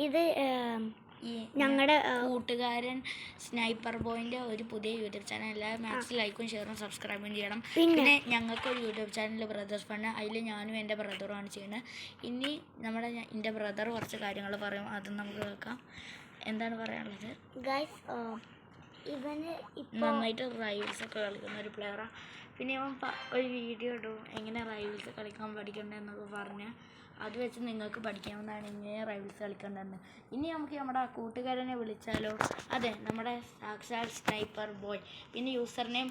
ഇത് ഈ ഞങ്ങളുടെ കൂട്ടുകാരൻ സ്നൈപ്പർ ബോയിൻ്റെ ഒരു പുതിയ യൂട്യൂബ് ചാനൽ. എല്ലാവരും മാക്സിമം ലൈക്കും ഷെയറും സബ്സ്ക്രൈബും ചെയ്യണം. പിന്നെ ഞങ്ങൾക്കൊരു യൂട്യൂബ് ചാനൽ ബ്രദേഴ്സ് ഫണ്ട്, അതിൽ ഞാനും എൻ്റെ ബ്രദറുമാണ് ചെയ്യുന്നത്. ഇനി എൻ്റെ ബ്രദർ കുറച്ച് കാര്യങ്ങൾ പറയും, അത് നമുക്ക് കേൾക്കാം. എന്താണ് പറയാനുള്ളത്? ഗൈസ്, ഇവന് നന്നായിട്ട് റൈവൽസ് ഒക്കെ കളിക്കുന്ന ഒരു പ്ലെയറാണ്. പിന്നെ അവൻ ഒരു വീഡിയോ ഇടും എങ്ങനെ റൈവൽസ് കളിക്കാൻ പഠിക്കണ്ടെന്നൊക്കെ പറഞ്ഞ് അത് വെച്ച് നിങ്ങൾക്ക് പഠിക്കാവുന്നതാണ് ഇങ്ങനെ റൈവൽസ് കളിക്കേണ്ടതെന്ന്. ഇനി നമുക്ക് നമ്മുടെ കൂട്ടുകാരനെ വിളിച്ചാലോ? അതെ, നമ്മുടെ സാക്ഷാൽ സ്നൈപ്പർ ബോയ്. പിന്നെ യൂസർ നെയിം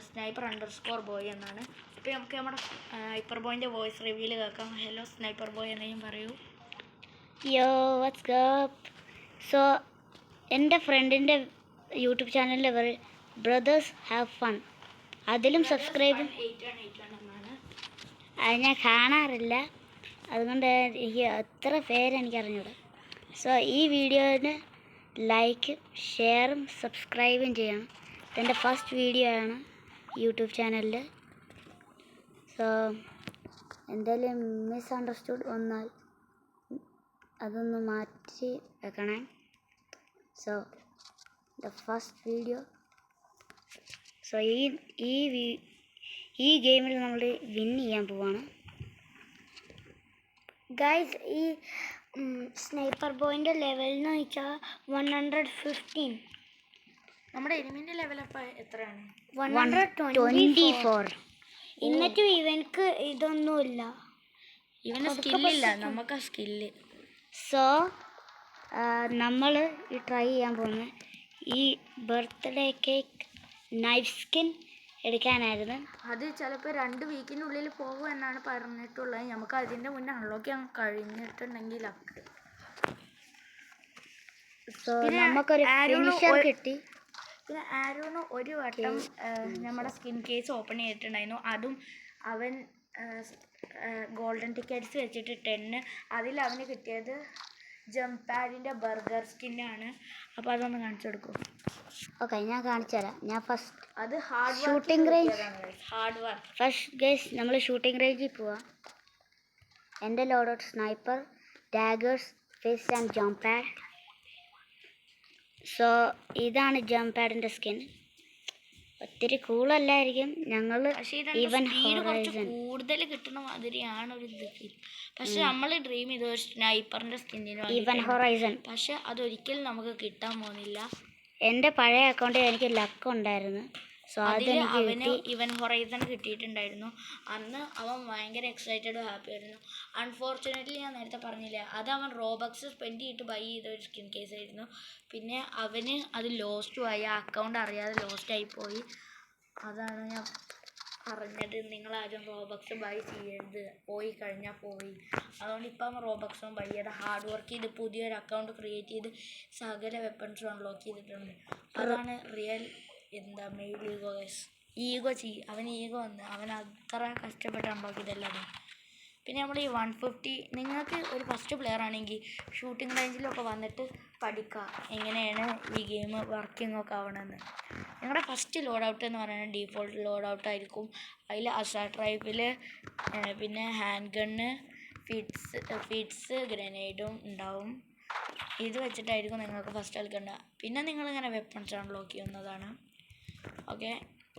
sniper_boy എന്നാണ്. അപ്പോൾ നമുക്ക് നമ്മുടെ സ്നൈപ്പർ ബോയിൻ്റെ വോയിസ് റിവ്യൂല് കേൾക്കാം. ഹലോ സ്നൈപ്പർ ബോയ് എന്നെയും പറയൂ. യോ, വാട്ട്സ് അപ്പ്? സോ എൻ്റെ ഫ്രണ്ടിൻ്റെ യൂട്യൂബ് ചാനലിൽ ബ്രദേഴ്സ് ഹാവ് ഫൺ, അതിലും സബ്സ്ക്രൈബ്. അത് ഞാൻ കാണാറില്ല, അതുകൊണ്ട് എത്ര പേരെനിക്ക് അറിഞ്ഞൂടാ. സോ ഈ വീഡിയോന് ലൈക്കും ഷെയറും സബ്സ്ക്രൈബും ചെയ്യണം. ഇതെൻ്റെ ഫസ്റ്റ് വീഡിയോ ആണ് യൂട്യൂബ് ചാനലിൽ. സോ എന്തെങ്കിലും മിസ്അണ്ടർസ്റ്റുഡ് വന്നാൽ അതൊന്ന് മാറ്റി വെക്കണേ. So the first video. So ഈ ഗെയിമിൽ നമ്മൾ വിൻ ചെയ്യാൻ പോവാണ് ഗൈസ്. ഈ സ്നൈപ്പർ ബോയിൻ്റെ ലെവൽ എന്ന് വെച്ചാൽ 115. നമ്മുടെ എനിമിൻ്റെ ലെവൽ അപ്പോൾ എത്രയാണ്? 124. എന്നിട്ടും ഇവനക്ക് ഇതൊന്നുമില്ല, ഇവന് സ്കില്ലില്ല, നമുക്ക് ആ സ്കില്ല്. സോ നമ്മൾ ഈ ട്രൈ ചെയ്യാൻ പോകുന്ന ഈ ബർത്ത്ഡേ കേക്ക് നൈഫ് സ്കിൻ എടുക്കാനായിരുന്നു. അത് ചിലപ്പോൾ 2 വീക്കിനുള്ളിൽ പോകും എന്നാണ് പറഞ്ഞിട്ടുള്ളത്. നമുക്ക് അതിൻ്റെ മുന്നേ അൺലോക്ക് ചെയ്യാൻ കഴിഞ്ഞിട്ടുണ്ടെങ്കിൽ സോ നമുക്കൊരു ഫിനിഷർ കിട്ടി. പിന്നെ ആരോണ് ഒരു വട്ടം നമ്മുടെ സ്കിൻ കേസ് ഓപ്പൺ ചെയ്തിട്ടുണ്ടായിരുന്നു. അതും അവൻ ഗോൾഡൻ ടിക്കറ്റ്സ് വെച്ചിട്ട് 10. അതിൽ അവന് കിട്ടിയത് ജംപ് പാഡിൻ്റെ ബർഗർ സ്കിന്നാണ്. അപ്പോൾ അതൊന്ന് കാണിച്ചു കൊടുക്കും. ഓക്കെ, ഞാൻ കാണിച്ചു തരാം. ഞാൻ ഫസ്റ്റ് അത് hard shooting range. Work first guys, നമ്മൾ ഷൂട്ടിംഗ് റേഞ്ചിൽ പോവാം. എൻ്റെ loadout sniper, daggers, face and jump pad. So ഇതാണ് ജംപ് പാഡിൻ്റെ സ്കിൻ. ഒത്തിരി കൂളല്ലായിരിക്കും. ഞങ്ങൾ ഈവൻ ഹൊറൈസൺ കൂടുതൽ കിട്ടുന്ന മാതിരിയാണ് ഒരു ഇത് ഫീൽ. പക്ഷെ നമ്മൾ ഡ്രീം ചെയ്ത ഒരു സ്നൈപ്പറിൻ്റെ സ്കിന്നിന് ഈവൻ ഹൊറൈസൺ, പക്ഷെ അതൊരിക്കലും നമുക്ക് കിട്ടാൻ പോകുന്നില്ല. എൻ്റെ പഴയ അക്കൗണ്ടിൽ എനിക്ക് ലക്ക് ഉണ്ടായിരുന്നു. സോ അവന് ഇവൻ ഹൊറൈസൺ കിട്ടിയിട്ടുണ്ടായിരുന്നു. അന്ന് അവൻ ഭയങ്കര എക്സൈറ്റഡ് ഹാപ്പി ആയിരുന്നു. അൺഫോർച്ചുനേറ്റ്ലി ഞാൻ നേരത്തെ പറഞ്ഞില്ലേ, അത് അവൻ റോബക്സ് സ്പെൻഡ് ചെയ്തിട്ട് ബൈ ചെയ്ത ഒരു സ്കിൻ കേസ് ആയിരുന്നു. പിന്നെ അവന് അത് ലോസ്റ്റും ആയി, ആ അക്കൗണ്ട് അറിയാതെ ലോസ്റ്റ് ആയിപ്പോയി. അതാണ് ഞാൻ പറഞ്ഞത്, നിങ്ങളാരും റോബക്സ് ബൈ ചെയ്യരുത്, പോയി കഴിഞ്ഞാൽ പോയി. അതുകൊണ്ട് ഇപ്പം റോബക്സും ബൈ ചെയ്ത് ഹാർഡ് വർക്ക് ചെയ്ത് പുതിയൊരു അക്കൗണ്ട് ക്രിയേറ്റ് ചെയ്ത് സകല വെപ്പൺസും അൺലോക്ക് ചെയ്തിട്ടുണ്ട്. അതാണ് റിയൽ മെയിൽ ഈഗോ ഗൈസ്. അവന് ഈഗോ വന്ന് അവൻ അത്ര കഷ്ടപ്പെട്ട് അൺലോക്ക് ചെയ്തല്ലാതെ. പിന്നെ നമ്മൾ ഈ 150, നിങ്ങൾക്ക് ഒരു ഫസ്റ്റ് പ്ലെയർ ആണെങ്കിൽ ഷൂട്ടിംഗ് റേഞ്ചിലൊക്കെ വന്നിട്ട് പഠിക്കാം എങ്ങനെയാണ് ഈ ഗെയിം വർക്കിംഗ് ഒക്കെ ആവണമെന്ന്. നിങ്ങളുടെ ഫസ്റ്റ് ലോഡ് ഔട്ട് എന്ന് പറയുന്നത് ഡീഫോൾട്ട് ലോഡ് ഔട്ട് ആയിരിക്കും. അതിൽ അസാൾട്ട് റൈഫിൽ, പിന്നെ ഹാൻഡ് ഗണ്ണ്, ഫിറ്റ്സ് ഗ്രനേഡും ഉണ്ടാവും. ഇത് വെച്ചിട്ടായിരിക്കും നിങ്ങൾക്ക് ഫസ്റ്റ് കളിക്കേണ്ടത്. പിന്നെ നിങ്ങളിങ്ങനെ വെപ്പൺസ് അൺലോക്ക് ചെയ്യുന്നതാണ്. ഓക്കെ,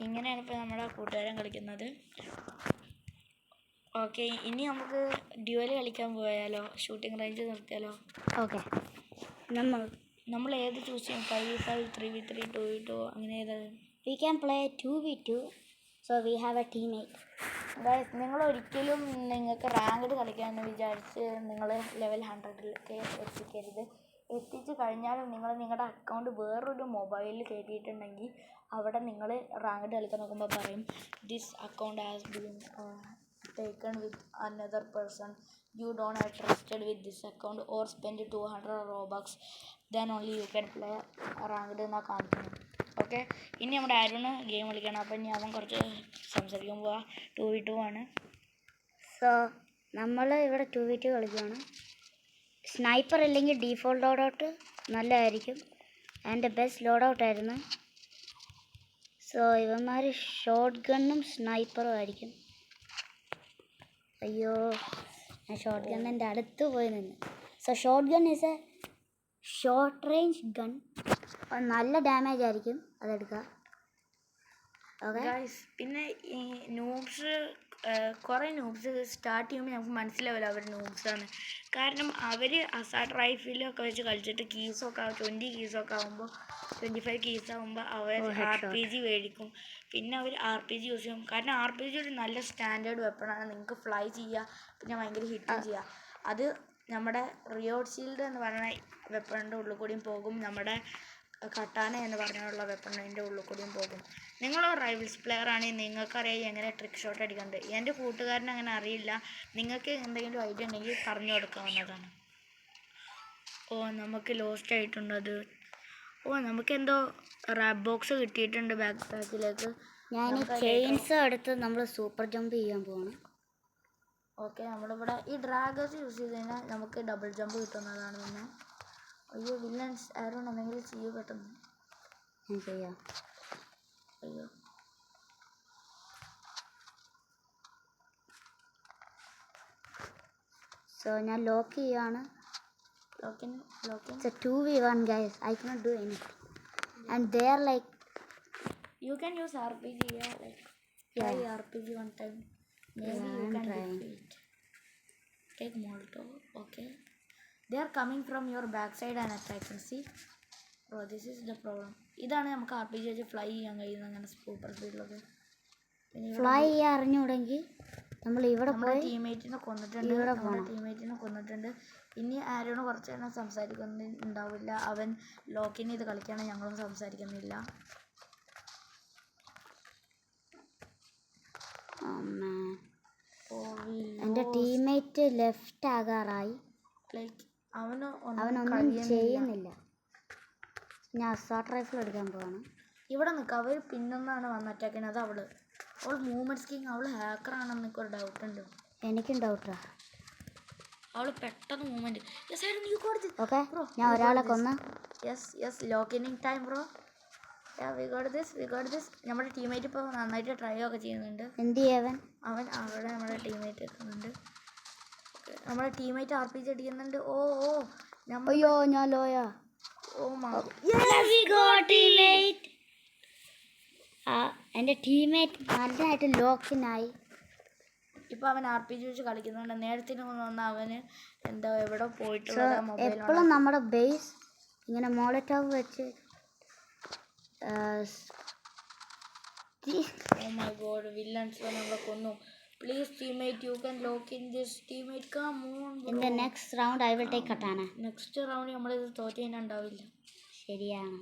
ഇങ്ങനെയാണ് ഇപ്പോൾ നമ്മുടെ കൂട്ടുകാരൻ കളിക്കുന്നത്. ഓക്കെ, ഇനി നമുക്ക് ഡ്യുവൽ കളിക്കാൻ പോയാലോ? Shooting range നിർത്തിയാലോ? ഓക്കെ, നമ്മൾ ഏത് ചൂസ് ചെയ്യും? 5v5, 3v3, 2v2, അങ്ങനെ ഏതാണ്? We can play 2v2. So we have A teammate. Guys, നിങ്ങൾ ഒരിക്കലും നിങ്ങൾക്ക് റാങ്ക്ഡ് കളിക്കാമെന്ന് വിചാരിച്ച് നിങ്ങൾ ലെവൽ 100-ലേക്ക് എത്തിക്കരുത്. എത്തിച്ച് കഴിഞ്ഞാലും നിങ്ങൾ നിങ്ങളുടെ അക്കൗണ്ട് വേറൊരു മൊബൈലിൽ കയറ്റിയിട്ടുണ്ടെങ്കിൽ അവിടെ നിങ്ങൾ റാങ്ക്ഡ് കളിക്കാൻ നോക്കുമ്പോൾ പറയും this account has been taken with another person, you don't have trusted with this account or spend 200 robux, then only you can play ranked എന്നാ കാണിക്കുന്നു. ഓക്കെ, ഇനി നമ്മുടെ ആരോണ് ഗെയിം കളിക്കണം. അപ്പം ഇനി അവൻ കുറച്ച് സംസാരിക്കുമ്പോൾ 2v2 ആണ്. സോ നമ്മൾ ഇവിടെ 2v2 കളിക്കുകയാണ്. സ്നൈപ്പർ അല്ലെങ്കിൽ ഡീഫോൾട്ട് ലോഡ് ഔട്ട് നല്ലതായിരിക്കും. എൻ്റെ ബെസ്റ്റ് ലോഡ് ഔട്ടായിരുന്നു. സോ ഇവന്മാർ ഷോട്ട് ഗണ്ണും സ്നൈപ്പറും ആയിരിക്കും. അയ്യോ, ഞാൻ ഷോട്ട് ഗണ്ണിൻ്റെ അടുത്ത് പോയി നിന്ന്. So short gun is A short range gun. നല്ല ഡാമേജ് ആയിരിക്കും അതെടുക്കുക. ഓക്കെ ഗൈസ് പിന്നെ ഈ നൂബ്സ് കുറേ നൂബ്സ് സ്റ്റാർട്ട് ചെയ്യുമ്പോൾ നമുക്ക് മനസ്സിലാവില്ല അവർ നൂബ്സാണ്. കാരണം അവർ അസാൾട്ട് റൈഫിലൊക്കെ വെച്ച് കളിച്ചിട്ട് കീസൊക്കെ 20 കീസൊക്കെ ആകുമ്പോൾ 25 കീസ് ആകുമ്പോൾ അവർ RPG മേടിക്കും. പിന്നെ അവർ RPG യൂസ് ചെയ്യും. കാരണം RPG ഒരു നല്ല സ്റ്റാൻഡേർഡ് വെപ്പണാണ്. നിങ്ങൾക്ക് ഫ്ലൈ ചെയ്യുക, പിന്നെ ഭയങ്കര ഹിറ്റും ചെയ്യുക. അത് നമ്മുടെ റിയോട്ട് ഷീൽഡ് എന്ന് പറയുന്ന വെപ്പണിൻ്റെ ഉള്ളിൽ കൂടിയും പോകും. നമ്മുടെ കട്ടാന എന്ന് പറഞ്ഞുള്ള വെപ്പണിൻ്റെ ഉള്ളിൽ കൂടിയും പോകും. നിങ്ങൾ റൈവൽസ് പ്ലെയർ ആണെങ്കിൽ നിങ്ങൾക്കറിയാം എങ്ങനെ ട്രിക്ക് ഷോട്ട് അടിക്കുന്നത്. എൻ്റെ കൂട്ടുകാരന് അങ്ങനെ അറിയില്ല. നിങ്ങൾക്ക് എന്തെങ്കിലും ഐഡിയ ഉണ്ടെങ്കിൽ പറഞ്ഞു കൊടുക്കാവുന്നതാണ്. ഓ നമുക്ക് ലോസ്റ്റ് ആയിട്ടുണ്ടത്. ഓ നമുക്കെന്തോ റാപ്പ് ബോക്സ് കിട്ടിയിട്ടുണ്ട് ബാക്ക് പാക്കിലേക്ക്. ഞാൻ ചെയിൻസ് എടുത്ത് നമ്മൾ സൂപ്പർ ജമ്പ് ചെയ്യാൻ പോവാണ്. ഓക്കെ നമ്മളിവിടെ ഈ ഡ്രാഗേഴ്സ് യൂസ് ചെയ്ത് കഴിഞ്ഞാൽ നമുക്ക് ഡബിൾ ജമ്പ് കിട്ടുന്നതാണ്. പിന്നെ അയ്യോ വില്ലൻസ് ആരും എന്തെങ്കിലും ചെയ്യൂ പെട്ടെന്ന്. ഞാൻ ചെയ്യാം. അയ്യോ സോ ഞാൻ ലോക്ക് ചെയ്യാണ്. ലോക്കിൻ It's a 2v1 guys. I cannot do anything. And they are like, you can use RPG, yeah, like try RPG one time. Maybe Yeah, you I'm can trying. defeat. Take Molotov. Okay, they are coming from your backside and attacking. See, bro, this is the problem. ഇതാണ് നമുക്ക് RPG വെച്ച് fly ചെയ്യാൻ കഴിയുന്നത്. അങ്ങനെ super സ്പീഡിലൊക്കെ. Fly ചെയ്യാൻ അറിഞ്ഞുകൂടെങ്കിൽ നമ്മൾ ഇവിടെ പോയി ടീമേറ്റിനെ കൊന്നിട്ടുണ്ട്. നമ്മുടെ ടീമേറ്റിനെ കൊന്നിട്ടുണ്ട്. ഇനി ആരോട് കുറച്ച് നേരം സംസാരിക്കുന്നുണ്ടാവില്ല. അവൻ ലോക്കിന് ഇത് കളിക്കുകയാണ്. ഞങ്ങളും സംസാരിക്കുന്നില്ല. എൻ്റെ ടീമേറ്റ് ലെഫ്റ്റ് ആകാറായി. ലൈക്ക് അവനൊന്നും ചെയ്യുന്നില്ല. ഞാൻ അസാൾട്ട് റൈഫിൾ എടുക്കാൻ പോവാണ്. ഇവിടെ നിൽക്കുക. അവർ പിന്നൊന്നാണ് വന്ന് അറ്റാക്ക് ചെയ്യുന്നത്. അവൾ മൂവ്മെൻറ്റ് സ്കിങ്. അവൾ ഹാക്കറാണെന്ന് എനിക്കൊരു ഡൗട്ട് ഉണ്ട്. എനിക്കും ഡൗട്ടാ. അവൾ പെട്ടെന്ന് മൂവ്മെൻറ്റ്. ഓക്കെ ഞാൻ ഒരാളെ കൊന്ന്. Yes locking time bro. We got this. നമ്മുടെ ടീമേറ്റ് ഇപ്പോൾ നന്നായിട്ട് ട്രൈ ഒക്കെ ചെയ്യുന്നുണ്ട്. എന്ത് ചെയ്യവൻ? അവൻ അവിടെ നമ്മുടെ ടീമേറ്റ് എത്തുന്നുണ്ട്. നമ്മുടെ ടീമേറ്റ് RPG അടിക്കുന്നുണ്ട്. അയ്യോ ഞാൻ ലോയാ. എൻ്റെ ടീമേറ്റ് നല്ലതായിട്ട് ലോക്കിനായി. ഇപ്പൊ അവൻ RPG വെച്ച് കളിക്കുന്നുണ്ട്. നേരത്തെ വന്ന അവന് എന്താ എവിടെ പോയിട്ടുള്ള എപ്പോഴും നമ്മുടെ ബേസ് ഇങ്ങനെ മോളറ്റോവ് വെച്ച് വില്ലൻസ് നമ്മളെ കൊന്നു. Please teammate you can lock in this. Teammate come on. In the next round I will take katana. Next round നമ്മളിത് തോറ്റ് കഴിഞ്ഞാൽ ഉണ്ടാവില്ല. ശരിയാണ്.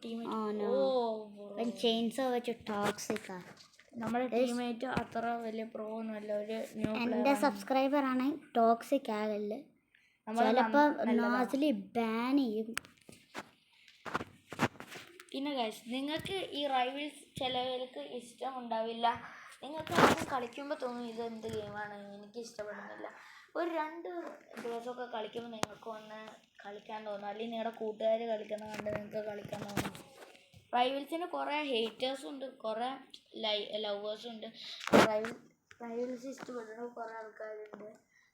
ടീമേറ്റ് ചെയിൻസോ വെച്ച് ടോക്സിക്കാ. നമ്മുടെ ടീമേറ്റ് അത്ര വലിയ പ്രോ ഒന്നുമല്ല. ഒരു എൻ്റെ സബ്സ്ക്രൈബർ ആണ്. ടോക്സിക് ആകല്. ചിലപ്പോൾ നാസിലി ബാൻ ചെയ്യും. പിന്നെ ഗൈസ് നിങ്ങൾക്ക് ഈ റൈവൽസ് ചിലവർക്ക് ഇഷ്ടമുണ്ടാവില്ല. നിങ്ങൾക്ക് ആദ്യം കളിക്കുമ്പോൾ തോന്നും ഇത് എന്ത് ഗെയിമാണ്, എനിക്ക് ഇഷ്ടപ്പെടുന്നില്ല. ഒരു 2 ദിവസമൊക്കെ കളിക്കുമ്പോൾ നിങ്ങൾക്ക് ഒന്ന് കളിക്കാൻ തോന്നും. അല്ലെങ്കിൽ നിങ്ങളുടെ കൂട്ടുകാർ കളിക്കുന്ന കണ്ട് നിങ്ങൾക്ക് കളിക്കാൻ തോന്നും. റൈവൽസിന് കുറേ ഹേറ്റേഴ്സും ഉണ്ട്, കുറേ ലവേഴ്സും ഉണ്ട്. റൈവൽസ് ഇഷ്ടപ്പെടുന്ന കുറേ ആൾക്കാരുണ്ട്.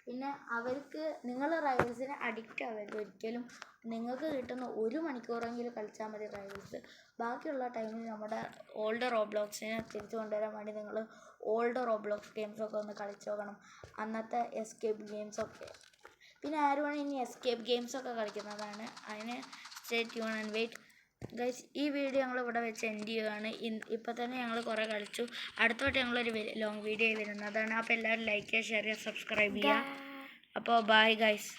പിന്നെ അവർക്ക് നിങ്ങൾ റൈവൽസിന് അഡിക്റ്റ് ആവരുത് ഒരിക്കലും. നിങ്ങൾക്ക് കിട്ടുന്ന 1 മണിക്കൂറെങ്കിലും കളിച്ചാൽ മതി റൈവൽസ്. ബാക്കിയുള്ള ടൈമിൽ നമ്മുടെ ഓൾഡ് റോബ്ലോക്സിനെ തിരിച്ചു കൊണ്ടുവരാൻ വേണ്ടി നിങ്ങൾ ഓൾഡ് റോബ്ലോക്സ് ഗെയിംസൊക്കെ ഒന്ന് കളിച്ചു നോക്കണം. അന്നത്തെ എസ്കേപ്പ് ഗെയിംസൊക്കെ. പിന്നെ ആരുമാണ് ഇനി എസ്കേപ്പ് ഗെയിംസൊക്കെ കളിക്കുന്നതാണ്. അതിന് stay tune and wait guys. ഈ വീഡിയോ ഞങ്ങൾ ഇവിടെ വെച്ച് എൻഡ് ചെയ്യുകയാണ്. ഇപ്പോൾ തന്നെ ഞങ്ങൾ കുറേ കളിച്ചു. അടുത്തോട്ട് ഞങ്ങളൊരു ലോങ് വീഡിയോ വരുന്നതാണ്. അപ്പോൾ എല്ലാവരും ലൈക്ക് ചെയ്യുക, ഷെയർ ചെയ്യുക, സബ്സ്ക്രൈബ് ചെയ്യുക. അപ്പോൾ ബൈ ഗൈസ്.